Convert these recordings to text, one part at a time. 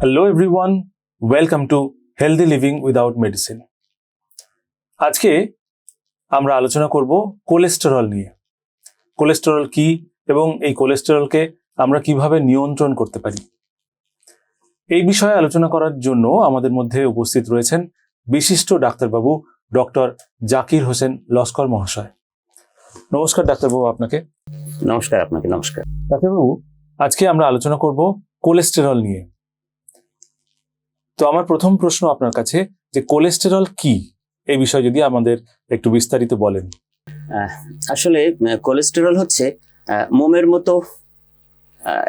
Hello everyone, welcome to healthy living without medicine. আজকে আমরা আলোচনা করব কোলেস্টেরল নিয়ে। কোলেস্টেরল কি এবং এই কোলেস্টেরলকে আমরা কিভাবে নিয়ন্ত্রণ করতে পারি, এই বিষয়ে আলোচনা করার জন্য আমাদের মধ্যে উপস্থিত রয়েছেন বিশিষ্ট ডাক্তারবাবু ডক্টর জাকির হোসেন লস্কর মহাশয়। নমস্কার ডাক্তারবাবু আপনাকে। নমস্কার আপনাকে। নমস্কার ডাক্তারবাবু, আজকে আমরা আলোচনা করব কোলেস্টেরল নিয়ে। তো আমার প্রথম প্রশ্ন আপনার কাছে যে কোলেস্টেরল কি, এই বিষয়ে যদি আমাদের একটু বিস্তারিত বলেন। আসলে কোলেস্টেরল হচ্ছে মোমের মতো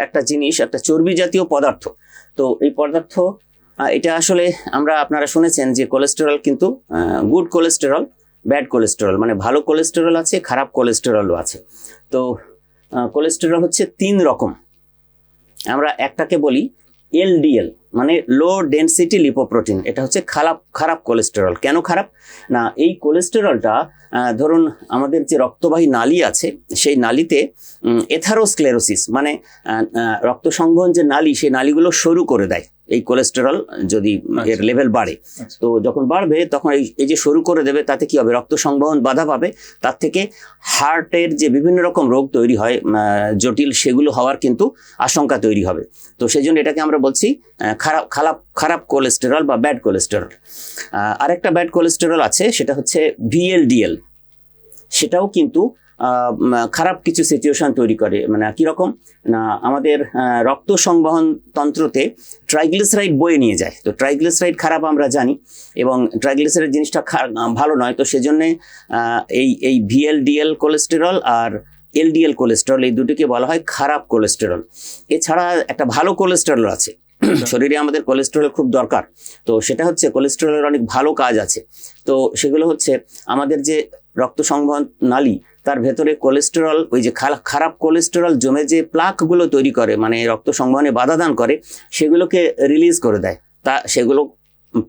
একটা জিনিস, একটা চর্বি জাতীয় পদার্থ। তো এই পদার্থ এটা আসলে আপনারা শুনেছেন যে কোলেস্টেরল কিন্তু গুড কোলেস্টেরল, ব্যাড কোলেস্টেরল, মানে ভালো কোলেস্টেরল আছে, খারাপ কোলেস্টেরলও আছে। তো কোলেস্টেরল হচ্ছে তিন রকম। আমরা একটাকে বলি এলডিএল, মানে লো ডেনসিটি লিপোপ্রোটিন। এটা হচ্ছে খারাপ কোলেস্টেরল। কেন খারাপ? না, এই কোলেস্টেরলটা ধরুন আমাদের যে রক্তবাহী নালী আছে সেই নালীতে এথারোস্ক্লেরোসিস, মানে রক্ত সংবহন যে নালী, সেই নালীগুলো সরু করে দেয় এই কোলেস্টেরল যদি এর লেভেল বাড়ে। তো যখন বাড়বে তখন এই যে সরু করে দেবে, তাতে কি হবে? রক্ত সংবহন বাধা পাবে, তার থেকে হার্টের যে বিভিন্ন রকম রোগ তৈরি হয় জটিল, সেগুলো হওয়ার কিন্তু আশঙ্কা তৈরি হবে। তো সেই জন্য এটাকে আমরা বলছি খারাপ কোলেস্টেরল বা ব্যাড কোলেস্টেরল। আরেকটা ব্যাড কোলেস্টেরল আছে, সেটা হচ্ছে ভিএলডিএল। সেটাও কিন্তু খারাপ কিছু সিচুয়েশন তৈরি করে। মানে কিরকম না, আমাদের রক্ত সংবহন তন্ত্রতে ট্রাইগ্লিসারাইড বয়ে নিয়ে যায়। তো ট্রাইগ্লিসারাইড খারাপ আমরা জানি, এবং ট্রাইগ্লিসারাইড জিনিসটা ভালো নয়। তো সেজন্য এই ভিএলডিএল কোলেস্টেরল আর এলডিএল কোলেস্টেরল, এই দুটিকে বলা হয় খারাপ কোলেস্টেরল। এছাড়া একটা ভালো কোলেস্টেরল আছে। শরীরে আমাদের কোলেস্টেরল খুব দরকার। তো সেটা হচ্ছে কোলেস্টেরলের অনেক ভালো কাজ আছে। তো সেগুলো হচ্ছে আমাদের যে রক্ত সংবহন নালী, তার ভেতরে কোলেস্টেরল, ওই যে খারাপ কোলেস্টেরল জমে যে প্লাকগুলো তৈরি করে, মানে রক্ত সংবহনে বাধা দান করে, সেগুলোকে রিলিজ করে দেয়। সেগুলো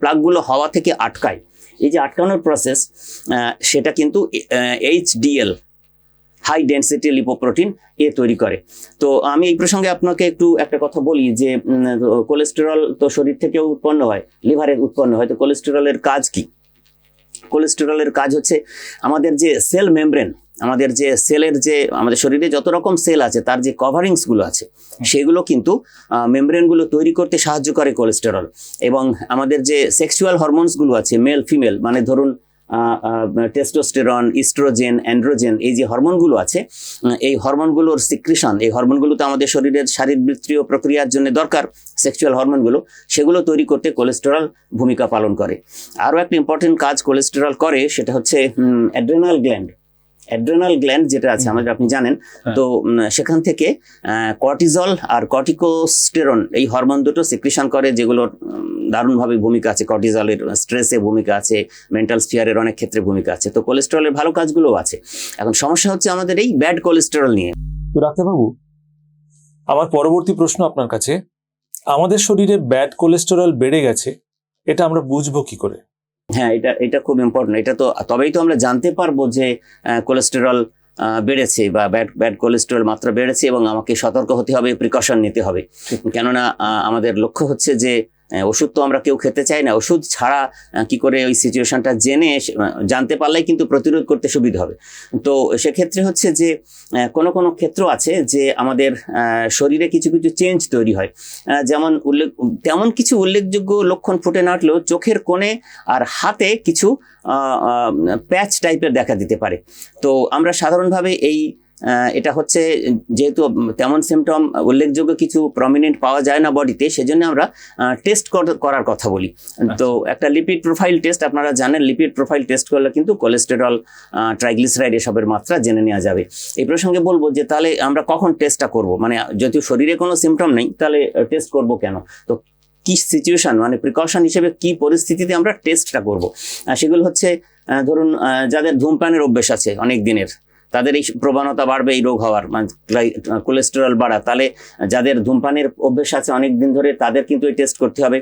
প্লাকগুলো হাওয়া থেকে আটকায়। এই যে আটকানোর প্রসেস, সেটা কিন্তু এইচডিএল, হাই ডেন্সিটি লিপোপ্রোটিন তৈরি করে। তো আমি এই প্রসঙ্গে আপনাকে একটা কথা বলি যে কোলেস্টেরল তো শরীর থেকেও উৎপন্ন হয়, লিভারে উৎপন্ন হয়। তো কোলেস্টেরলের কাজ কি? কোলেস্টেরলের কাজ হচ্ছে আমাদের যে সেল মেমব্রেন, আমাদের যে সেলের যে আমাদের শরীরে যত রকম সেল আছে, তার যে কভারিংস গুলো আছে, সেগুলো কিন্তু মেমব্রেন গুলো তৈরি করতে সাহায্য করে কোলেস্টেরল। এবং আমাদের যে সেক্সুয়াল হরমোনস গুলো আছে, মেল ফিমেল, মানে ধরুন টেস্টোস্টেরন, ইস্ট্রোজেন, অ্যান্ড্রোজেন, এই যে হরমোনগুলো আছে, এই হরমোনগুলোর সিক্রিশন, এই হরমোনগুলো তো আমাদের শরীরের শারীরবৃত্তীয় প্রক্রিয়ার জন্য দরকার, সেক্সুয়াল হরমোনগুলো, সেগুলো তৈরি করতে কোলেস্টেরল ভূমিকা পালন করে। আরও একটা ইম্পর্টেন্ট কাজ কোলেস্টেরল করে, সেটা হচ্ছে অ্যাড্রেনাল গ্ল্যান্ড যেটা আছে আমাদের, আপনি জানেন। তো সেখান থেকে কর্টিজল আর কর্টিকোস্টেরন, এই হরমোন দুটো সিক্রিশন করে, যেগুলোর দারুণভাবে ভূমিকা আছে। কর্টিজলের স্ট্রেসে ভূমিকা আছে, মেন্টাল স্ফিয়ারের অনেক ক্ষেত্রে ভূমিকা আছে। তো কোলেস্টেরলের ভালো কাজগুলোও আছে। এখন সমস্যা হচ্ছে আমাদের এই ব্যাড কোলেস্টেরল নিয়ে। তো ডাক্তারবাবু, আমার পরবর্তী প্রশ্ন আপনার কাছে, আমাদের শরীরে ব্যাড কোলেস্টেরল বেড়ে গেছে, এটা আমরা বুঝবো কি করে? হ্যাঁ, এটা খুব ইম্পর্টেন্ট। এটা তো তবেই তো আমরা জানতে পারবো যে কোলেস্টেরল বেড়েছে বা ব্যাড কোলেস্টেরল মাত্রা বেড়েছে, এবং আমাকে সতর্ক হতে হবে, প্রিকশন নিতে হবে। কেননা আমাদের লক্ষ্য হচ্ছে যে ওষুধ তো আমরা কেউ খেতে চাই না। ওষুধ ছাড়া কি করে ওই সিচুয়েশনটা জানতে পারলেই কিন্তু প্রতিরোধ করতে সুবিধা হবে। তো সেক্ষেত্রে হচ্ছে যে কোনো ক্ষেত্র আছে যে আমাদের শরীরে কিছু চেঞ্জ তৈরি হয়। যেমন তেমন কিছু উল্লেখযোগ্য লক্ষণ ফুটে না উঠলেও চোখের কোণে আর হাতে কিছু প্যাচ টাইপের দেখা দিতে পারে। তো আমরা সাধারণভাবে এটা হচ্ছে, যেহেতু তেমন সিমটম উল্লেখযোগ্য কিছু প্রমিনেন্ট পাওয়া যায় না বডিতে, সেজন্য আমরা টেস্ট করার কথা বলি। তো একটা লিপিড প্রোফাইল টেস্ট, আপনারা জানেন, লিপিড প্রোফাইল টেস্ট করলে কিন্তু কোলেস্টেরল, ট্রাইগ্লিসারাইড এসবের মাত্রা জেনে নেওয়া যাবে। এই প্রসঙ্গে বলবো যে তাহলে আমরা কখন টেস্টটা করব? মানে যদি শরীরে কোনো সিমটম নেই, তাহলে টেস্ট করব কেন? তো কি সিচুয়েশন, মানে প্রিকশন হিসেবে কি পরিস্থিতিতে আমরা টেস্টটা করব? সেগুলো হচ্ছে, ধরুন যাদের ধূমপানের অভ্যেস আছে অনেক দিনের, তাদের এই প্রবণতা বাড়বে এই রোগ হওয়ার, মানে কোলেস্টেরল বাড়া। তাহলে যাদের ধূমপানের অভ্যেস আছে অনেক দিন ধরে, তাদের কিন্তু এই টেস্ট করতে হবে।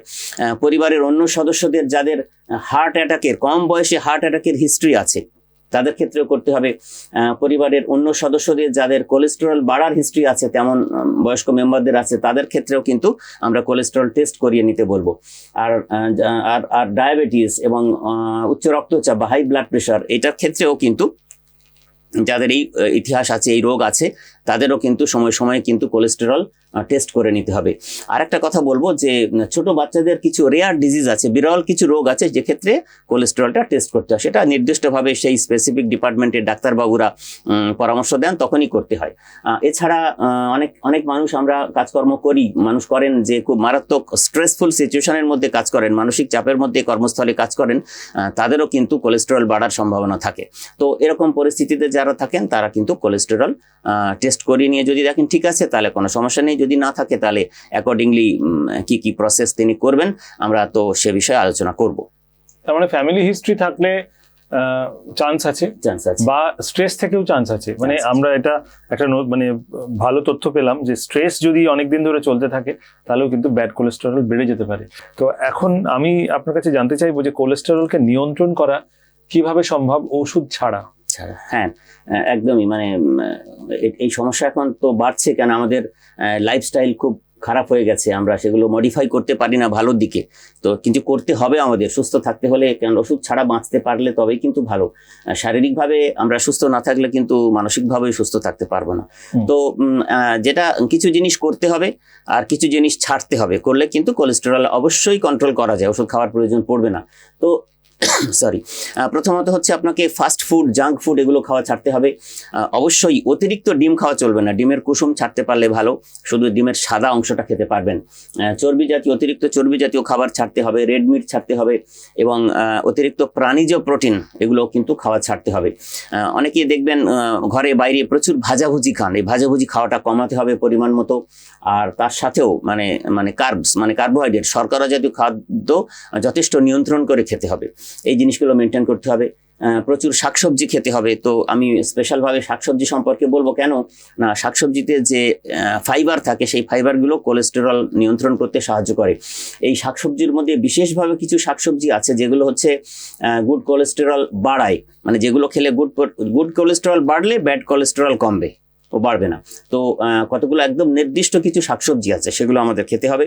পরিবারের অন্য সদস্যদের যাদের কম বয়সে হার্ট অ্যাটাকের হিস্ট্রি আছে, তাদের ক্ষেত্রেও করতে হবে। পরিবারের অন্য সদস্যদের যাদের কোলেস্টেরল বাড়ার হিস্ট্রি আছে, তেমন বয়স্ক মেম্বারদের আছে, তাদের ক্ষেত্রেও কিন্তু আমরা কোলেস্টেরল টেস্ট করিয়ে নিতে বলবো। আর আর ডায়াবেটিস এবং উচ্চ রক্তচাপ বা হাই ব্লাড প্রেশার, এটার ক্ষেত্রেও কিন্তু যাদের এই ইতিহাস আছে, এই রোগ আছে, তাদেরও কিন্তু সময় সময়ে কিন্তু কোলেস্টেরল টেস্ট করে নিতে হবে। আর একটা কথা বলবো যে ছোট বাচ্চাদের কিছু রেয়ার ডিজিজ আছে, বিরল কিছু রোগ আছে, যে ক্ষেত্রে কোলেস্টেরলটা টেস্ট করতে হয়। সেটা নির্দিষ্টভাবে সেই স্পেসিফিক ডিপার্টমেন্টের ডাক্তারবাবুরা পরামর্শ দেন, তখনই করতে হয়। এছাড়া অনেক মানুষ আমরা কাজকর্ম করি, মানুষ করেন যে খুব মারাত্মক স্ট্রেসফুল সিচুয়েশনের মধ্যে কাজ করেন, মানসিক চাপের মধ্যে কর্মস্থলে কাজ করেন, তাদেরও কিন্তু কোলেস্টেরল বাড়ার সম্ভাবনা থাকে। তো এরকম পরিস্থিতিতে যারা থাকেন তারা কিন্তু কোলেস্টেরল টেস্ট করিয়ে নিয়ে যদি দেখেন ঠিক আছে, তাহলে কোনো সমস্যা নেই। যদি না থাকে তাহলে অ্যাকর্ডিংলি কি কি প্রসেস তিনি করবেন, আমরা তো সে বিষয়ে আলোচনা করব। তার মানে ফ্যামিলি হিস্ট্রি থাকলে চান্স আছে, বা স্ট্রেস থেকেও চান্স আছে। মানে আমরা এটা একটা মানে ভালো তথ্য পেলাম যে স্ট্রেস যদি অনেকদিন ধরে চলতে থাকে তাহলেও কিন্তু ব্যাড কোলেস্টেরল বেড়ে যেতে পারে। তো এখন আমি আপনার কাছে জানতে চাইবো যে কোলেস্টেরলকে নিয়ন্ত্রণ করা কিভাবে সম্ভব ওষুধ ছাড়া? হ্যাঁ, একদমই। মানে এই সমস্যা এখন তো বাড়ছে, কেন আমাদের লাইফস্টাইল খুব খারাপ হয়ে গেছে, আমরা সেগুলো মডিফাই করতে পারি না ভালোর দিকে। তো কিন্তু করতে হবে আমাদের, সুস্থ থাকতে হলে, কারণ ওষুধ ছাড়া বাঁচতে পারলে তবেই কিন্তু ভালো। শারীরিকভাবে আমরা সুস্থ না থাকলে কিন্তু মানসিকভাবে সুস্থ থাকতে পারবো না। তো যেটা কিছু জিনিস করতে হবে আর কিছু জিনিস ছাড়তে হবে, করলে কিন্তু কোলেস্টেরল অবশ্যই কন্ট্রোল করা যায়, ওষুধ খাওয়ার প্রয়োজন পড়বে না। তো প্রথমত হচ্ছে আপনাকে ফাস্ট ফুড, জাঙ্ক ফুড এগুলো খাওয়া ছাড়তে হবে। অবশ্যই অতিরিক্ত ডিম খাওয়া চলবে না, ডিমের কুসুম ছাড়তে পারলে ভালো, শুধু ডিমের সাদা অংশটা খেতে পারবেন। অতিরিক্ত চর্বি জাতীয় খাবার ছাড়তে হবে, রেড মিট ছাড়তে হবে, এবং অতিরিক্ত প্রাণীজ প্রোটিন এগুলো কিন্তু খাওয়া ছাড়তে হবে। অনেকেই দেখবেন ঘরে বাইরে প্রচুর ভাজাভুজি খান, এই ভাজাভুজি খাওয়াটা কমাতে হবে পরিমাণ মতো। আর তার সাথেও মানে কার্বোহাইড্রেট, শর্করা জাতীয় খাদ্য যথেষ্ট নিয়ন্ত্রণ করে খেতে হবে। এই জিনিসগুলো মেনটেন করতে হবে। প্রচুর শাকসবজি খেতে হবে। তো আমি স্পেশালভাবে শাকসবজি সম্পর্কে বলবো, কেন না শাকসবজিতে যে ফাইবার থাকে, সেই ফাইবারগুলো কোলেস্টেরল নিয়ন্ত্রণ করতে সাহায্য করে। এই শাকসবজির মধ্যে বিশেষভাবে কিছু শাকসবজি আছে যেগুলো হচ্ছে গুড কোলেস্টেরল বাড়ায়, মানে যেগুলো খেলে গুড কোলেস্টেরল বাড়লে ব্যাড কোলেস্টেরল কমবে, ও বাড়বে না। তো কতগুলো একদম নির্দিষ্ট কিছু শাকসবজি আছে, সেগুলো আমাদের খেতে হবে।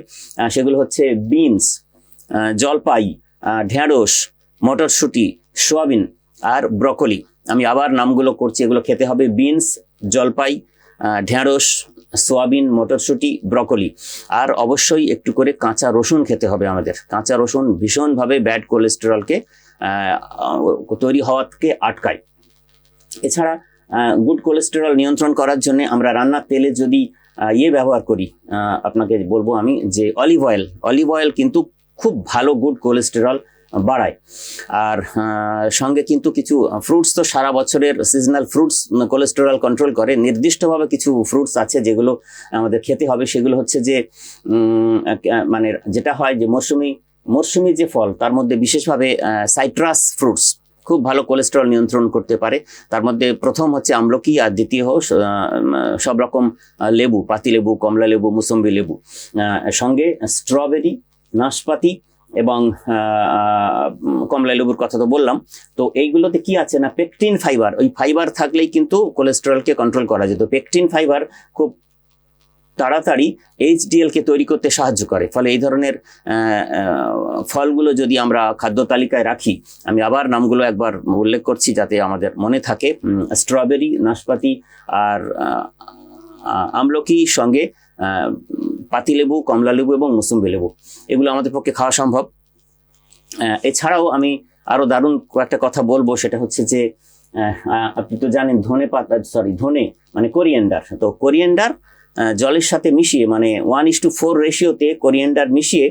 সেগুলো হচ্ছে বিনস, জলপাই, ঢেঁড়স, মটরশুঁটি, সোয়াবিন আর ব্রকলি। আমি আবার নামগুলো করছি, এগুলো খেতে হবে। বিনস, জলপাই, ঢেঁড়স, সোয়াবিন, মটরশুঁটি, ব্রকলি। আর অবশ্যই একটু করে কাঁচা রসুন খেতে হবে আমাদের। কাঁচা রসুন ভীষণভাবে ব্যাড কোলেস্টেরলকে তৈরি হওয়া থেকে আটকায়। এছাড়া গুড কোলেস্টেরল নিয়ন্ত্রণ করার জন্য আমরা রান্নার তেলে যদি ব্যবহার করি, আপনাকে বলবো আমি যে অলিভ অয়েল কিন্তু খুব ভালো গুড কোলেস্টেরল বাড়ায়। আর সঙ্গে কিন্তু কিছু ফ্রুটস, তো সারা বছরের সিজনাল ফ্রুটস কোলেস্টেরল কন্ট্রোল করে। নির্দিষ্টভাবে কিছু ফ্রুটস আছে যেগুলো আমাদের খেতে হবে, সেগুলো হচ্ছে যে মানে যেটা হয় যে মরশুমি যে ফল, তার মধ্যে বিশেষভাবে সাইট্রাস ফ্রুটস খুব ভালো কোলেস্টেরল নিয়ন্ত্রণ করতে পারে। তার মধ্যে প্রথম হচ্ছে আমলকি, আর দ্বিতীয় সব রকম লেবু, পাতিলেবু, কমলা লেবু, মুসম্বি লেবু, সঙ্গে স্ট্রবেরি, নাশপাতি এবং কমলা লেবুর কথা তো বললাম। তো এইগুলোতে কি আছে না পেকটিন ফাইবার, ওই ফাইবার থাকলেই কিন্তু কোলেস্টেরলকে কন্ট্রোল করা যেত। পেকটিন ফাইবার খুব তাড়াতাড়ি এইচডিএল কে তৈরি করতে সাহায্য করে। ফলে এই ধরনের ফলগুলো যদি আমরা খাদ্য তালিকায় রাখি, আমি আবার নামগুলো একবার উল্লেখ করছি যাতে আমাদের মনে থাকে। স্ট্রবেরি, নাশপাতি আর আমলকি, সঙ্গে পাতিলেবু, কমলা লেবু এবং মুসম্বি লেবু, এগুলো আমাদের পক্ষে খাওয়া সম্ভব। এছাড়াও আমি আরো দারুণ কয়েকটা কথা বলবো, সেটা হচ্ছে যে আপনি তো জানেন ধনে মানে কোরিয়েন্ডার। তো কোরিয়েন্ডার জলের সাথে মিশিয়ে, মানে 1:4 রেশিওতে কোরিয়েন্ডার মিশিয়ে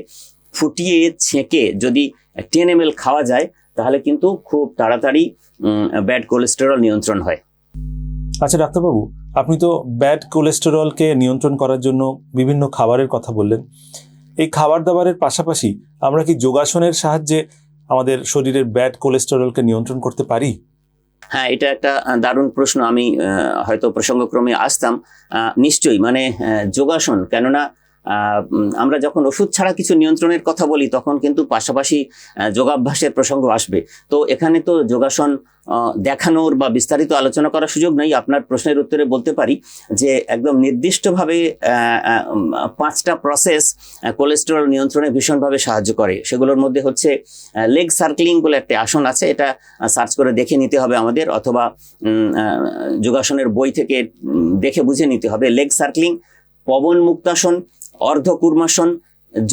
ফুটিয়ে ছেঁকে যদি 10 ml খাওয়া যায়, তাহলে কিন্তু খুব তাড়াতাড়ি ব্যাড কোলেস্টেরল নিয়ন্ত্রণ হয়। আচ্ছা ডাক্তারবাবু, আপনি তো ব্যাড কোলেস্টেরলকে নিয়ন্ত্রণ করার জন্য বিভিন্ন খাবারের কথা বললেন। এই খাবার দাবারের পাশাপাশি আমরা কি যোগাসনের সাহায্যে আমাদের শরীরের ব্যাড কোলেস্টেরলকে নিয়ন্ত্রণ করতে পারি? হ্যাঁ, এটা একটা দারুণ প্রশ্ন। আমি হয়তো প্রসঙ্গক্রমে আসতাম। নিশ্চয়ই, মানে যোগাসন, কেননা আমরা যখন ওষুধ ছাড়া কিছু নিয়ন্ত্রণের কথা বলি তখন কিন্তু পাশাপাশি যোগাভ্যাসের প্রসঙ্গ আসবে। তো এখানে তো যোগাসন দেখানোর বা বিস্তারিত আলোচনা করার সুযোগ নেই। আপনার প্রশ্নের উত্তরে বলতে পারি যে একদম নির্দিষ্টভাবে 5টা প্রসেস কোলেস্টেরল নিয়ন্ত্রণে ভীষণভাবে সাহায্য করে। সেগুলোর মধ্যে হচ্ছে লেগ সার্কেলিং বলে একটা আসন আছে, এটা সার্চ করে দেখে নিতে হবে আমাদের, অথবা যোগাসনের বই থেকে দেখে বুঝে নিতে হবে। লেগ সার্কেলিং, পবন মুক্তাসন, অর্ধকুর্মাসন,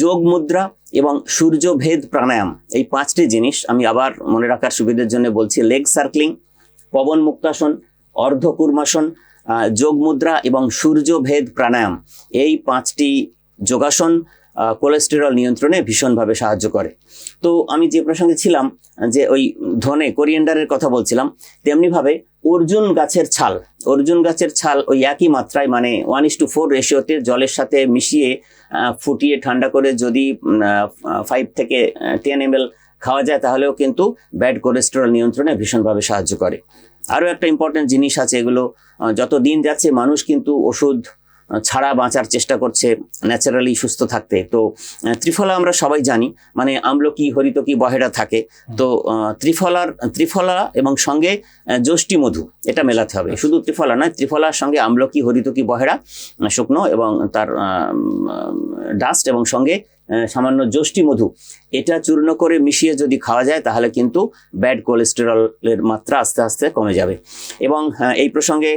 যোগ মুদ্রা এবং সূর্যভেদ প্রাণায়াম, এই 5টি জিনিস আমি আবার মনে রাখার সুবিধার জন্য বলছি। লেগ সার্কেলিং, পবন মুক্তাসন, অর্ধকুর্মাসন, যোগ মুদ্রা এবং সূর্যভেদ প্রাণায়াম, এই 5টি যোগাসন কোলেস্টেরল নিয়ন্ত্রণে ভীষণভাবে সাহায্য করে। তো আমি যে প্রসঙ্গে ছিলাম যে ওই ধনে কোরিয়েন্ডারের কথা বলছিলাম, তেমনিভাবে অর্জুন গাছের ছাল ওই একই মাত্রায় মানে 1:4 রেশিওতে জলের সাথে মিশিয়ে ফুটিয়ে ঠান্ডা করে যদি 5 থেকে 10 ml খাওয়া যায় তাহলেও কিন্তু ব্যাড কোলেস্টেরল নিয়ন্ত্রণে ভীষণভাবে সাহায্য করে। আরও একটা ইম্পর্টেন্ট জিনিস আছে, এগুলো যত দিন যাচ্ছে মানুষ কিন্তু ওষুধ ছাড়া বাঁচার চেষ্টা করছে ন্যাচারালি সুস্থ থাকতে। তো ত্রিফলা আমরা সবাই জানি, মানে আমলকি, হরিতকি, বহেড়া থাকে। তো ত্রিফলা এবং সঙ্গে যষ্টি মধু এটা মেলাতে হবে। শুধু ত্রিফলা নয়, ত্রিফলার সঙ্গে আমলকি, হরিতকি, বহেড়া শুকনো এবং তার ডাস্ট এবং সঙ্গে সামান্য যষ্টি মধু এটা চূর্ণ করে মিশিয়ে যদি খাওয়া যায় তাহলে কিন্তু ব্যাড কোলেস্টেরলের মাত্রা আস্তে আস্তে কমে যাবে। এবং এই প্রসঙ্গে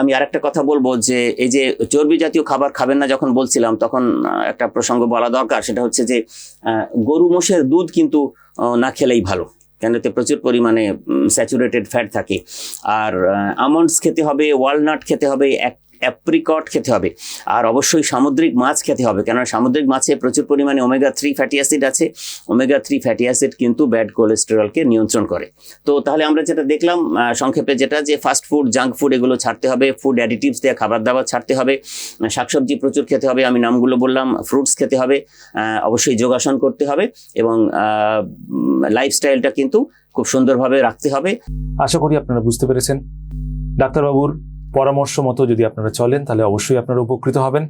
আমি আরেকটা কথা বলবো যে এই যে চর্বি জাতীয় খাবার খাবেন না যখন বলছিলাম তখন একটা প্রসঙ্গ বলা দরকার, সেটা হচ্ছে যে গরু মোষের দুধ কিন্তু না খেলেই ভালো, কেন এতে প্রচুর পরিমাণে স্যাচুরেটেড ফ্যাট থাকে। আর আমন্ডস খেতে হবে, ওয়ালনাট খেতে হবে, অ্যাপ্রিকট খেতে হবে, আর অবশ্যই সামুদ্রিক মাছ খেতে হবে, কেননা সামুদ্রিক মাছে প্রচুর পরিমাণে ওমেগা-3 ফ্যাটি অ্যাসিড আছে। ওমেগা-3 ফ্যাটি অ্যাসিড কিন্তু ব্যাড কোলেস্টেরলকে নিয়ন্ত্রণ করে। তো তাহলে আমরা যেটা দেখলাম সংক্ষেপে, যেটা যে ফাস্ট ফুড, জাঙ্ক ফুড এগুলো ছাড়তে হবে, ফুড অ্যাডিটিভস দিয়ে খাবার দাবার ছাড়তে হবে, শাকসবজি প্রচুর খেতে হবে, আমি নামগুলো বললাম, ফ্রুটস খেতে হবে, অবশ্যই যোগাসন করতে হবে এবং লাইফস্টাইলটা কিন্তু খুব সুন্দরভাবে রাখতে হবে। আশা করি আপনারা বুঝতে পেরেছেন। ডাক্তারবাবুর পরামর্শ মতো যদি আপনারা চলেন তাহলে অবশ্যই আপনারা উপকৃত হবেন।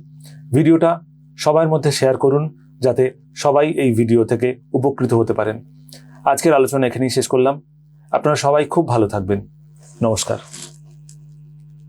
ভিডিওটা সবার মধ্যে শেয়ার করুন যাতে সবাই এই ভিডিও থেকে উপকৃত হতে পারেন। আজকের আলোচনা এখানেই শেষ করলাম। আপনারা সবাই খুব ভালো থাকবেন। নমস্কার।